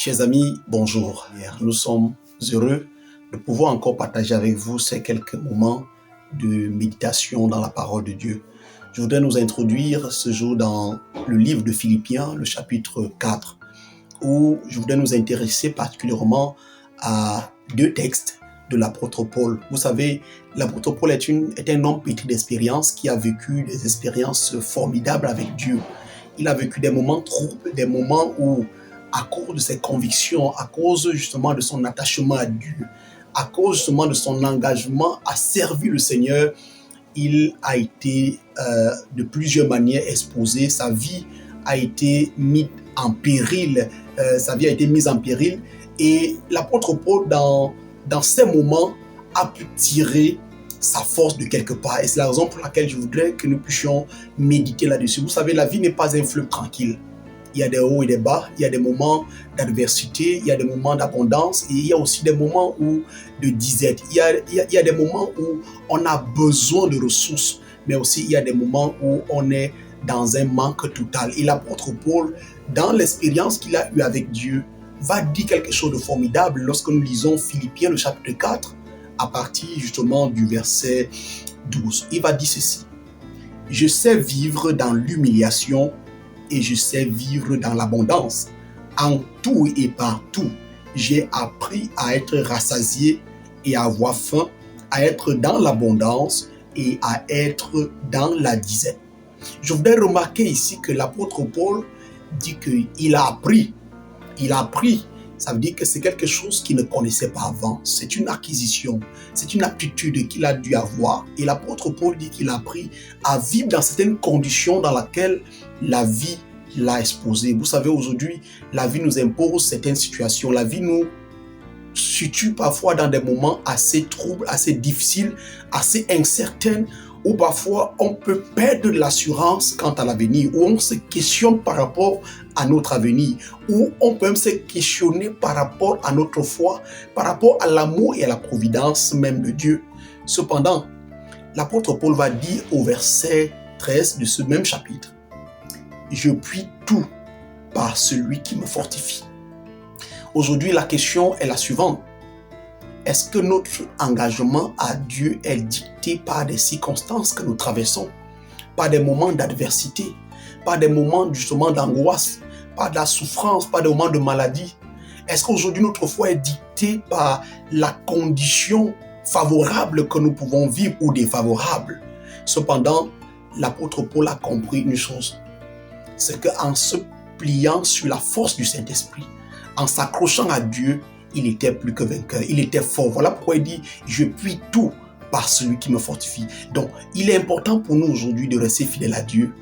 Chers amis, bonjour. Nous sommes heureux de pouvoir encore partager avec vous ces quelques moments de méditation dans la parole de Dieu. Je voudrais nous introduire ce jour dans le livre de Philippiens, le chapitre 4, où je voudrais nous intéresser particulièrement à deux textes de l'apôtre Paul. Vous savez, l'apôtre Paul est un homme pétri d'expérience qui a vécu des expériences formidables avec Dieu. Il a vécu des moments troubles, des moments où, à cause de ses convictions, à cause justement de son attachement à Dieu, à cause justement de son engagement à servir le Seigneur, il a été de plusieurs manières exposé. Sa vie a été mise en péril. Et l'apôtre Paul, dans ces moments, a pu tirer sa force de quelque part. Et c'est la raison pour laquelle je voudrais que nous puissions méditer là-dessus. Vous savez, la vie n'est pas un fleuve tranquille. Il y a des hauts et des bas, il y a des moments d'adversité, il y a des moments d'abondance et il y a aussi des moments de disette. Il y a des moments où on a besoin de ressources, mais aussi il y a des moments où on est dans un manque total. Et l'apôtre Paul, dans l'expérience qu'il a eue avec Dieu, va dire quelque chose de formidable lorsque nous lisons Philippiens, le chapitre 4, à partir justement du verset 12. Il va dire ceci: « Je sais vivre dans l'humiliation et je sais vivre dans l'abondance. En tout et partout, j'ai appris à être rassasié et à avoir faim, à être dans l'abondance et à être dans la disette. » Je voudrais remarquer ici que l'apôtre Paul dit qu'il a appris. Il a appris. Ça veut dire que c'est quelque chose qu'il ne connaissait pas avant. C'est une acquisition, c'est une aptitude qu'il a dû avoir. Et l'apôtre Paul dit qu'il a appris à vivre dans certaines conditions dans lesquelles la vie l'a exposé. Vous savez, aujourd'hui, la vie nous impose certaines situations. La vie nous situe parfois dans des moments assez troubles, assez difficiles, assez incertains, où parfois on peut perdre l'assurance quant à l'avenir, où on se questionne par rapport à notre avenir, où on peut même se questionner par rapport à notre foi, par rapport à l'amour et à la providence même de Dieu. Cependant, l'apôtre Paul va dire au verset 13 de ce même chapitre: « Je puis tout par celui qui me fortifie. » Aujourd'hui, la question est la suivante. Est-ce que notre engagement à Dieu est dicté par des circonstances que nous traversons, par des moments d'adversité, par des moments justement d'angoisse, par de la souffrance, par des moments de maladie? Est-ce qu'aujourd'hui notre foi est dictée par la condition favorable que nous pouvons vivre ou défavorable? Cependant, l'apôtre Paul a compris une chose, c'est qu'en se pliant sur la force du Saint-Esprit, en s'accrochant à Dieu, il était plus que vainqueur, il était fort. Voilà pourquoi il dit « Je puis tout par celui qui me fortifie ». Donc, il est important pour nous aujourd'hui de rester fidèles à Dieu,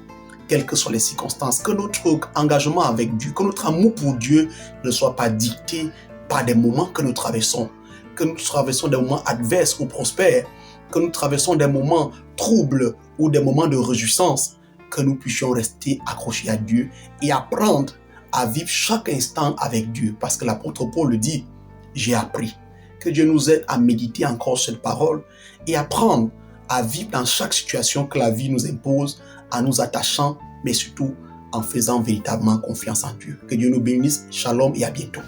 quelles que soient les circonstances, que notre engagement avec Dieu, que notre amour pour Dieu ne soit pas dicté par des moments que nous traversons, que nous traversons des moments adverses ou prospères, que nous traversons des moments troubles ou des moments de réjouissance, que nous puissions rester accrochés à Dieu et apprendre à vivre chaque instant avec Dieu. Parce que l'apôtre Paul le dit, j'ai appris. Que Dieu nous aide à méditer encore cette parole et apprendre à vivre dans chaque situation que la vie nous impose, en nous attachant, mais surtout en faisant véritablement confiance en Dieu. Que Dieu nous bénisse. Shalom et à bientôt.